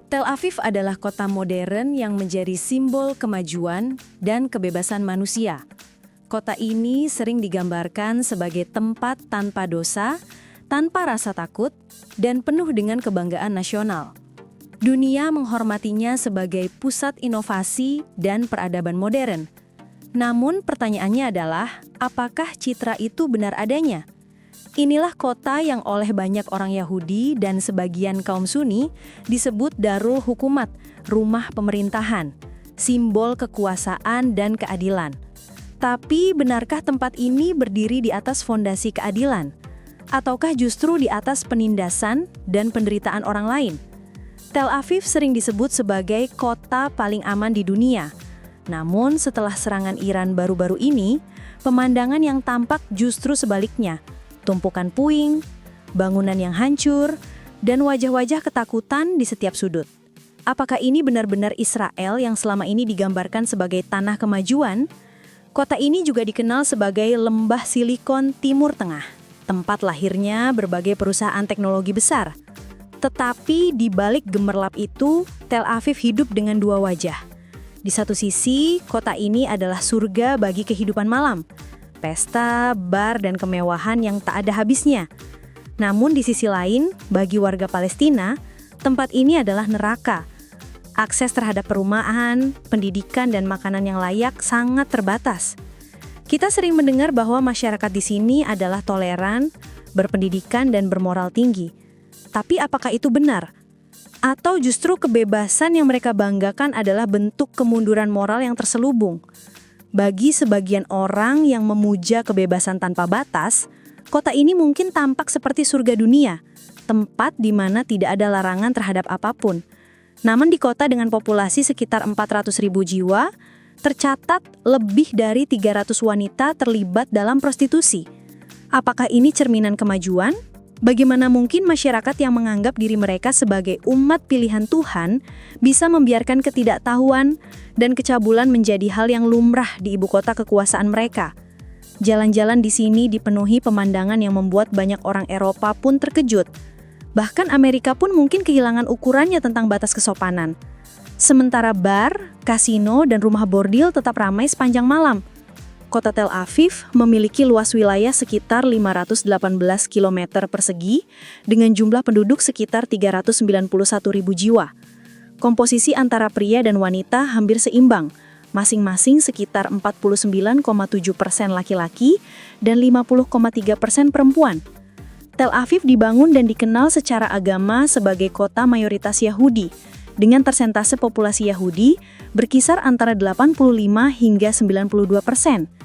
Tel Aviv adalah kota modern yang menjadi simbol kemajuan dan kebebasan manusia. Kota ini sering digambarkan sebagai tempat tanpa dosa, tanpa rasa takut, dan penuh dengan kebanggaan nasional. Dunia menghormatinya sebagai pusat inovasi dan peradaban modern. Namun pertanyaannya adalah, apakah citra itu benar adanya? Inilah kota yang oleh banyak orang Yahudi dan sebagian kaum Sunni disebut Darul Hukumat, rumah pemerintahan, simbol kekuasaan dan keadilan. Tapi benarkah tempat ini berdiri di atas fondasi keadilan? Ataukah justru di atas penindasan dan penderitaan orang lain? Tel Aviv sering disebut sebagai kota paling aman di dunia. Namun setelah serangan Iran baru-baru ini, pemandangan yang tampak justru sebaliknya. Tumpukan puing, bangunan yang hancur, dan wajah-wajah ketakutan di setiap sudut. Apakah ini benar-benar Israel yang selama ini digambarkan sebagai tanah kemajuan? Kota ini juga dikenal sebagai Lembah Silikon Timur Tengah, tempat lahirnya berbagai perusahaan teknologi besar. Tetapi di balik gemerlap itu, Tel Aviv hidup dengan dua wajah. Di satu sisi, kota ini adalah surga bagi kehidupan malam. Pesta, bar, dan kemewahan yang tak ada habisnya. Namun di sisi lain, bagi warga Palestina, tempat ini adalah neraka. Akses terhadap perumahan, pendidikan, dan makanan yang layak sangat terbatas. Kita sering mendengar bahwa masyarakat di sini adalah toleran, berpendidikan, dan bermoral tinggi. Tapi apakah itu benar? Atau justru kebebasan yang mereka banggakan adalah bentuk kemunduran moral yang terselubung? Bagi sebagian orang yang memuja kebebasan tanpa batas, kota ini mungkin tampak seperti surga dunia, tempat di mana tidak ada larangan terhadap apapun. Namun di kota dengan populasi sekitar 400.000 jiwa, tercatat lebih dari 300 wanita terlibat dalam prostitusi. Apakah ini cerminan kemajuan? Bagaimana mungkin masyarakat yang menganggap diri mereka sebagai umat pilihan Tuhan bisa membiarkan ketidaktahuan dan kecabulan menjadi hal yang lumrah di ibu kota kekuasaan mereka? Jalan-jalan di sini dipenuhi pemandangan yang membuat banyak orang Eropa pun terkejut. Bahkan Amerika pun mungkin kehilangan ukurannya tentang batas kesopanan. Sementara bar, kasino, dan rumah bordil tetap ramai sepanjang malam. Kota Tel Aviv memiliki luas wilayah sekitar 518 km persegi dengan jumlah penduduk sekitar 391.000 jiwa. Komposisi antara pria dan wanita hampir seimbang, masing-masing sekitar 49,7% laki-laki dan 50,3% perempuan. Tel Aviv dibangun dan dikenal secara agama sebagai kota mayoritas Yahudi, dengan persentase populasi Yahudi berkisar antara 85 hingga 92%.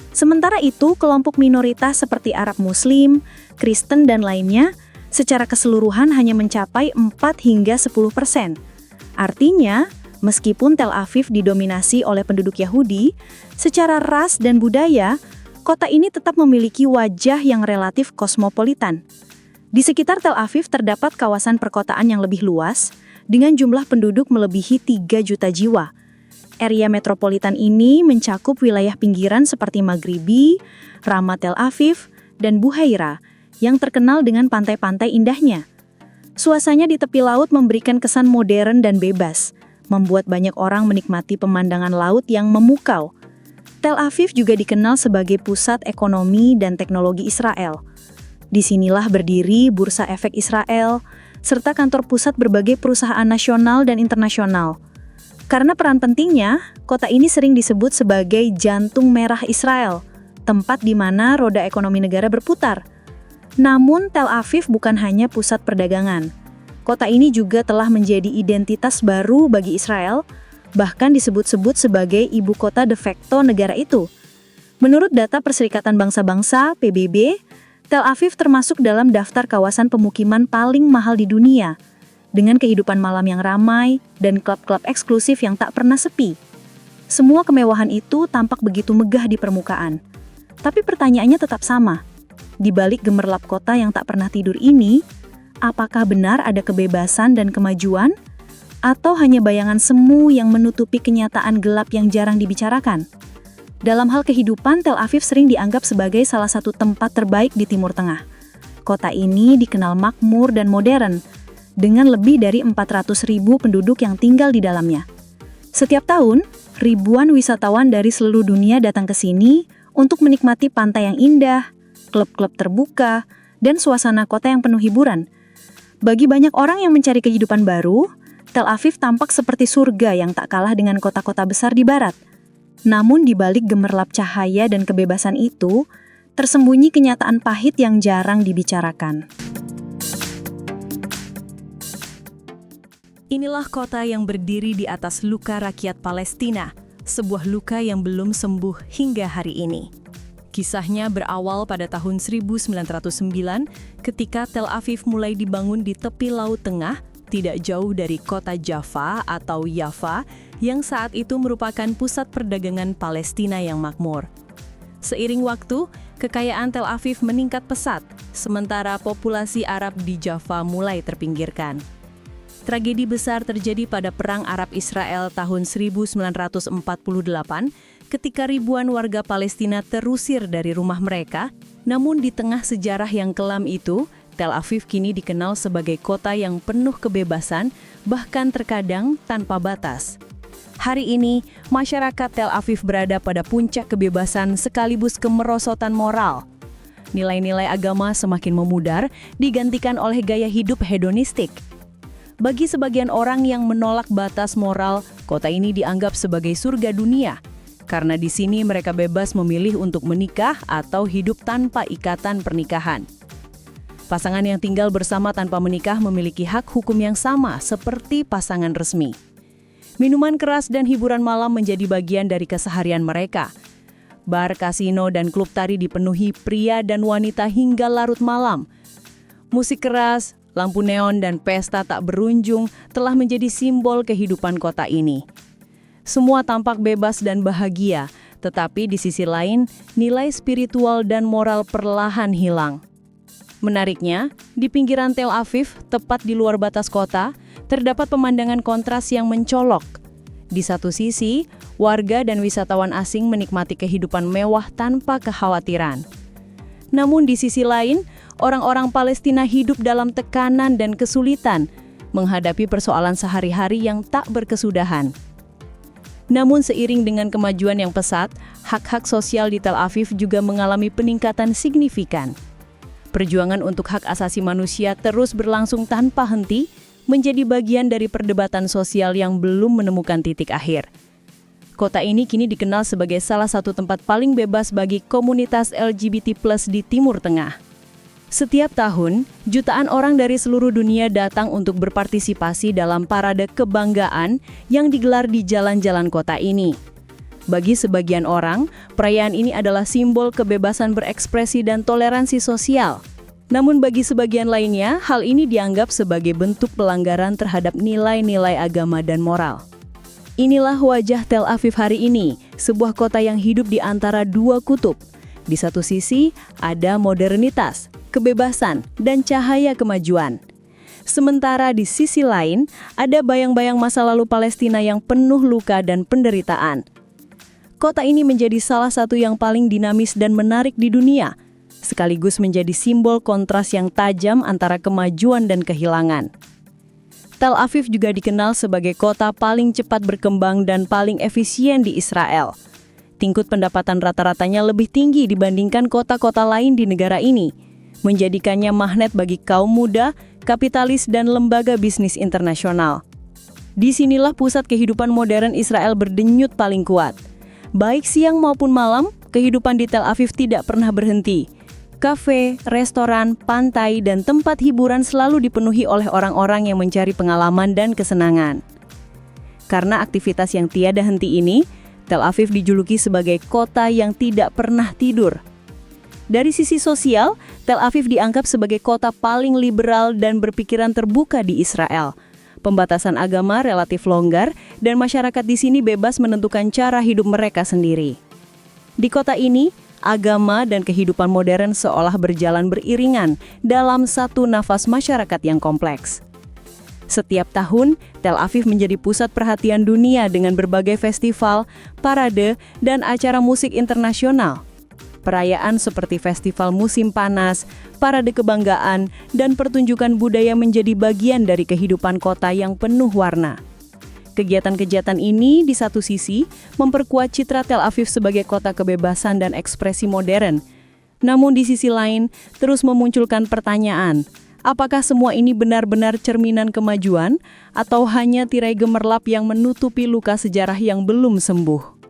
Sementara itu, kelompok minoritas seperti Arab Muslim, Kristen, dan lainnya secara keseluruhan hanya mencapai 4 hingga 10%. Artinya, meskipun Tel Aviv didominasi oleh penduduk Yahudi, secara ras dan budaya, kota ini tetap memiliki wajah yang relatif kosmopolitan. Di sekitar Tel Aviv terdapat kawasan perkotaan yang lebih luas, dengan jumlah penduduk melebihi 3 juta jiwa. Area metropolitan ini mencakup wilayah pinggiran seperti Maghribi, Ramat Tel Aviv, dan Buhaira, yang terkenal dengan pantai-pantai indahnya. Suasananya di tepi laut memberikan kesan modern dan bebas, membuat banyak orang menikmati pemandangan laut yang memukau. Tel Aviv juga dikenal sebagai pusat ekonomi dan teknologi Israel. Disinilah berdiri Bursa Efek Israel, serta kantor pusat berbagai perusahaan nasional dan internasional. Karena peran pentingnya, kota ini sering disebut sebagai jantung merah Israel, tempat di mana roda ekonomi negara berputar. Namun, Tel Aviv bukan hanya pusat perdagangan. Kota ini juga telah menjadi identitas baru bagi Israel, bahkan disebut-sebut sebagai ibu kota de facto negara itu. Menurut data Perserikatan Bangsa-Bangsa (PBB), Tel Aviv termasuk dalam daftar kawasan pemukiman paling mahal di dunia, dengan kehidupan malam yang ramai dan klub-klub eksklusif yang tak pernah sepi. Semua kemewahan itu tampak begitu megah di permukaan. Tapi pertanyaannya tetap sama. Di balik gemerlap kota yang tak pernah tidur ini, apakah benar ada kebebasan dan kemajuan? Atau hanya bayangan semu yang menutupi kenyataan gelap yang jarang dibicarakan? Dalam hal kehidupan, Tel Aviv sering dianggap sebagai salah satu tempat terbaik di Timur Tengah. Kota ini dikenal makmur dan modern, dengan lebih dari 400.000 penduduk yang tinggal di dalamnya. Setiap tahun, ribuan wisatawan dari seluruh dunia datang ke sini untuk menikmati pantai yang indah, klub-klub terbuka, dan suasana kota yang penuh hiburan. Bagi banyak orang yang mencari kehidupan baru, Tel Aviv tampak seperti surga yang tak kalah dengan kota-kota besar di barat. Namun di balik gemerlap cahaya dan kebebasan itu, tersembunyi kenyataan pahit yang jarang dibicarakan. Inilah kota yang berdiri di atas luka rakyat Palestina, sebuah luka yang belum sembuh hingga hari ini. Kisahnya berawal pada tahun 1909 ketika Tel Aviv mulai dibangun di tepi Laut Tengah, tidak jauh dari kota Jaffa atau Yafa, yang saat itu merupakan pusat perdagangan Palestina yang makmur. Seiring waktu, kekayaan Tel Aviv meningkat pesat, sementara populasi Arab di Jaffa mulai terpinggirkan. Tragedi besar terjadi pada Perang Arab-Israel tahun 1948 ketika ribuan warga Palestina terusir dari rumah mereka, namun di tengah sejarah yang kelam itu, Tel Aviv kini dikenal sebagai kota yang penuh kebebasan, bahkan terkadang tanpa batas. Hari ini, masyarakat Tel Aviv berada pada puncak kebebasan sekaligus kemerosotan moral. Nilai-nilai agama semakin memudar, digantikan oleh gaya hidup hedonistik. Bagi sebagian orang yang menolak batas moral, kota ini dianggap sebagai surga dunia, karena di sini mereka bebas memilih untuk menikah atau hidup tanpa ikatan pernikahan. Pasangan yang tinggal bersama tanpa menikah memiliki hak hukum yang sama seperti pasangan resmi. Minuman keras dan hiburan malam menjadi bagian dari keseharian mereka. Bar, kasino, dan klub tari dipenuhi pria dan wanita hingga larut malam. Musik keras, lampu neon, dan pesta tak berunjung telah menjadi simbol kehidupan kota ini. Semua tampak bebas dan bahagia, tetapi di sisi lain, nilai spiritual dan moral perlahan hilang. Menariknya, di pinggiran Tel Aviv, tepat di luar batas kota, terdapat pemandangan kontras yang mencolok. Di satu sisi, warga dan wisatawan asing menikmati kehidupan mewah tanpa kekhawatiran. Namun di sisi lain, orang-orang Palestina hidup dalam tekanan dan kesulitan, menghadapi persoalan sehari-hari yang tak berkesudahan. Namun seiring dengan kemajuan yang pesat, hak-hak sosial di Tel Aviv juga mengalami peningkatan signifikan. Perjuangan untuk hak asasi manusia terus berlangsung tanpa henti, menjadi bagian dari perdebatan sosial yang belum menemukan titik akhir. Kota ini kini dikenal sebagai salah satu tempat paling bebas bagi komunitas LGBT+ di Timur Tengah. Setiap tahun, jutaan orang dari seluruh dunia datang untuk berpartisipasi dalam parade kebanggaan yang digelar di jalan-jalan kota ini. Bagi sebagian orang, perayaan ini adalah simbol kebebasan berekspresi dan toleransi sosial. Namun bagi sebagian lainnya, hal ini dianggap sebagai bentuk pelanggaran terhadap nilai-nilai agama dan moral. Inilah wajah Tel Aviv hari ini, sebuah kota yang hidup di antara dua kutub. Di satu sisi, ada modernitas, kebebasan, dan cahaya kemajuan. Sementara di sisi lain, ada bayang-bayang masa lalu Palestina yang penuh luka dan penderitaan. Kota ini menjadi salah satu yang paling dinamis dan menarik di dunia, sekaligus menjadi simbol kontras yang tajam antara kemajuan dan kehilangan. Tel Aviv juga dikenal sebagai kota paling cepat berkembang dan paling efisien di Israel. Tingkat pendapatan rata-ratanya lebih tinggi dibandingkan kota-kota lain di negara ini, menjadikannya magnet bagi kaum muda, kapitalis, dan lembaga bisnis internasional. Disinilah pusat kehidupan modern Israel berdenyut paling kuat. Baik siang maupun malam, kehidupan di Tel Aviv tidak pernah berhenti. Kafe, restoran, pantai, dan tempat hiburan selalu dipenuhi oleh orang-orang yang mencari pengalaman dan kesenangan. Karena aktivitas yang tiada henti ini, Tel Aviv dijuluki sebagai kota yang tidak pernah tidur. Dari sisi sosial, Tel Aviv dianggap sebagai kota paling liberal dan berpikiran terbuka di Israel. Pembatasan agama relatif longgar, dan masyarakat di sini bebas menentukan cara hidup mereka sendiri. Di kota ini, agama dan kehidupan modern seolah berjalan beriringan dalam satu nafas masyarakat yang kompleks. Setiap tahun, Tel Aviv menjadi pusat perhatian dunia dengan berbagai festival, parade, dan acara musik internasional. Perayaan seperti festival musim panas, parade kebanggaan, dan pertunjukan budaya menjadi bagian dari kehidupan kota yang penuh warna. Kegiatan-kegiatan ini di satu sisi memperkuat citra Tel Aviv sebagai kota kebebasan dan ekspresi modern. Namun di sisi lain terus memunculkan pertanyaan, apakah semua ini benar-benar cerminan kemajuan atau hanya tirai gemerlap yang menutupi luka sejarah yang belum sembuh?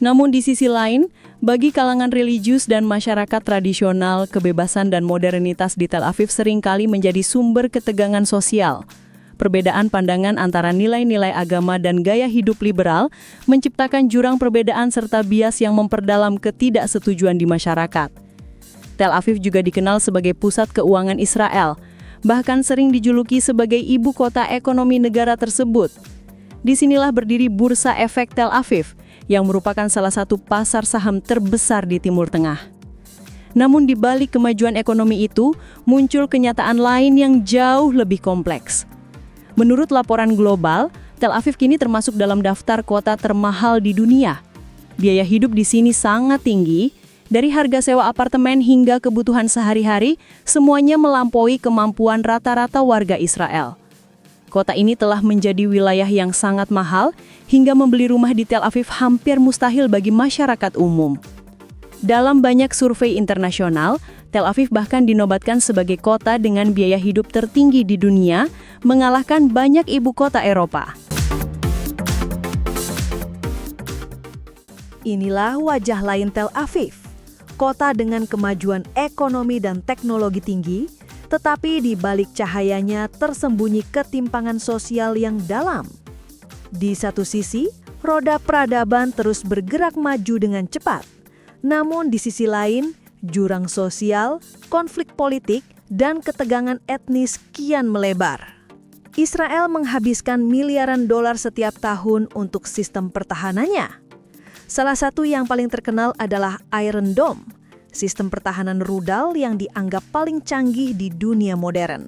Namun di sisi lain, bagi kalangan religius dan masyarakat tradisional, kebebasan dan modernitas di Tel Aviv seringkali menjadi sumber ketegangan sosial. Perbedaan pandangan antara nilai-nilai agama dan gaya hidup liberal menciptakan jurang perbedaan serta bias yang memperdalam ketidaksetujuan di masyarakat. Tel Aviv juga dikenal sebagai pusat keuangan Israel, bahkan sering dijuluki sebagai ibu kota ekonomi negara tersebut. Disinilah berdiri Bursa Efek Tel Aviv, yang merupakan salah satu pasar saham terbesar di Timur Tengah. Namun di balik kemajuan ekonomi itu, muncul kenyataan lain yang jauh lebih kompleks. Menurut laporan global, Tel Aviv kini termasuk dalam daftar kota termahal di dunia. Biaya hidup di sini sangat tinggi, dari harga sewa apartemen hingga kebutuhan sehari-hari, semuanya melampaui kemampuan rata-rata warga Israel. Kota ini telah menjadi wilayah yang sangat mahal, hingga membeli rumah di Tel Aviv hampir mustahil bagi masyarakat umum. Dalam banyak survei internasional, Tel Aviv bahkan dinobatkan sebagai kota dengan biaya hidup tertinggi di dunia, mengalahkan banyak ibu kota Eropa. Inilah wajah lain Tel Aviv, kota dengan kemajuan ekonomi dan teknologi tinggi, tetapi di balik cahayanya tersembunyi ketimpangan sosial yang dalam. Di satu sisi, roda peradaban terus bergerak maju dengan cepat. Namun di sisi lain, jurang sosial, konflik politik, dan ketegangan etnis kian melebar. Israel menghabiskan miliaran dolar setiap tahun untuk sistem pertahanannya. Salah satu yang paling terkenal adalah Iron Dome, sistem pertahanan rudal yang dianggap paling canggih di dunia modern.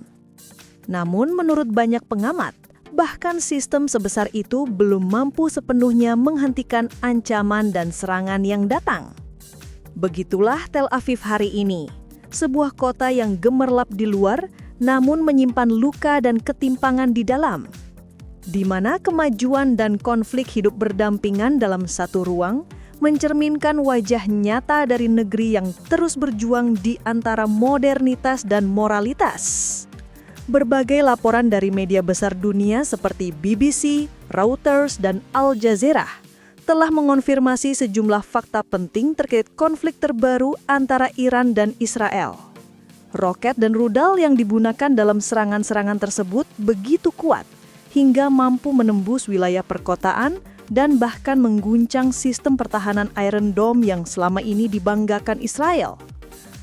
Namun menurut banyak pengamat, bahkan sistem sebesar itu belum mampu sepenuhnya menghentikan ancaman dan serangan yang datang. Begitulah Tel Aviv hari ini, sebuah kota yang gemerlap di luar, namun menyimpan luka dan ketimpangan di dalam, di mana kemajuan dan konflik hidup berdampingan dalam satu ruang, mencerminkan wajah nyata dari negeri yang terus berjuang di antara modernitas dan moralitas. Berbagai laporan dari media besar dunia seperti BBC, Reuters, dan Al Jazeera telah mengonfirmasi sejumlah fakta penting terkait konflik terbaru antara Iran dan Israel. Roket dan rudal yang digunakan dalam serangan-serangan tersebut begitu kuat, hingga mampu menembus wilayah perkotaan dan bahkan mengguncang sistem pertahanan Iron Dome yang selama ini dibanggakan Israel.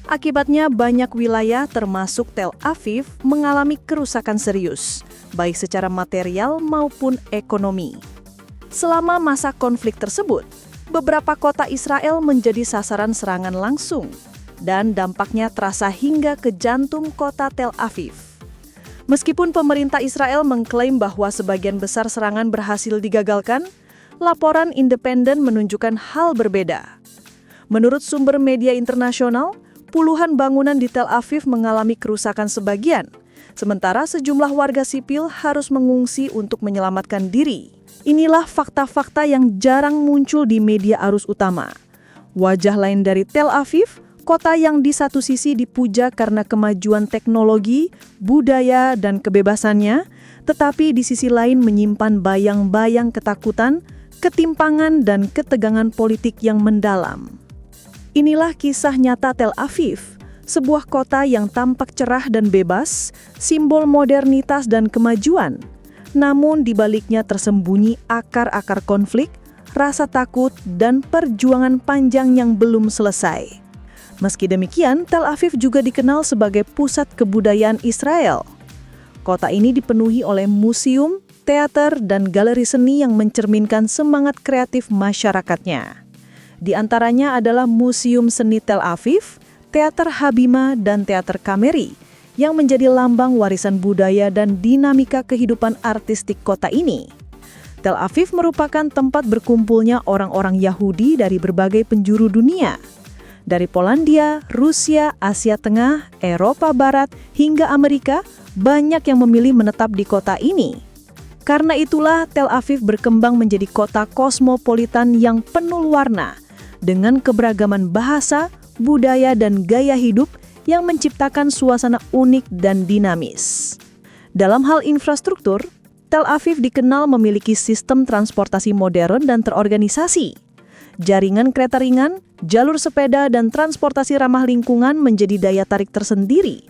Akibatnya banyak wilayah termasuk Tel Aviv mengalami kerusakan serius, baik secara material maupun ekonomi. Selama masa konflik tersebut, beberapa kota Israel menjadi sasaran serangan langsung, dan dampaknya terasa hingga ke jantung kota Tel Aviv. Meskipun pemerintah Israel mengklaim bahwa sebagian besar serangan berhasil digagalkan, laporan independen menunjukkan hal berbeda. Menurut sumber media internasional, puluhan bangunan di Tel Aviv mengalami kerusakan sebagian, sementara sejumlah warga sipil harus mengungsi untuk menyelamatkan diri. Inilah fakta-fakta yang jarang muncul di media arus utama. Wajah lain dari Tel Aviv, kota yang di satu sisi dipuja karena kemajuan teknologi, budaya, dan kebebasannya, tetapi di sisi lain menyimpan bayang-bayang ketakutan, ketimpangan, dan ketegangan politik yang mendalam. Inilah kisah nyata Tel Aviv, sebuah kota yang tampak cerah dan bebas, simbol modernitas dan kemajuan. Namun di baliknya tersembunyi akar-akar konflik, rasa takut, dan perjuangan panjang yang belum selesai. Meski demikian, Tel Aviv juga dikenal sebagai pusat kebudayaan Israel. Kota ini dipenuhi oleh museum, teater, dan galeri seni yang mencerminkan semangat kreatif masyarakatnya. Di antaranya adalah Museum Seni Tel Aviv, Teater Habima, dan Teater Kameri, yang menjadi lambang warisan budaya dan dinamika kehidupan artistik kota ini. Tel Aviv merupakan tempat berkumpulnya orang-orang Yahudi dari berbagai penjuru dunia. Dari Polandia, Rusia, Asia Tengah, Eropa Barat, hingga Amerika, banyak yang memilih menetap di kota ini. Karena itulah Tel Aviv berkembang menjadi kota kosmopolitan yang penuh warna, dengan keberagaman bahasa, budaya, dan gaya hidup yang menciptakan suasana unik dan dinamis. Dalam hal infrastruktur, Tel Aviv dikenal memiliki sistem transportasi modern dan terorganisasi. Jaringan kereta ringan, jalur sepeda, dan transportasi ramah lingkungan menjadi daya tarik tersendiri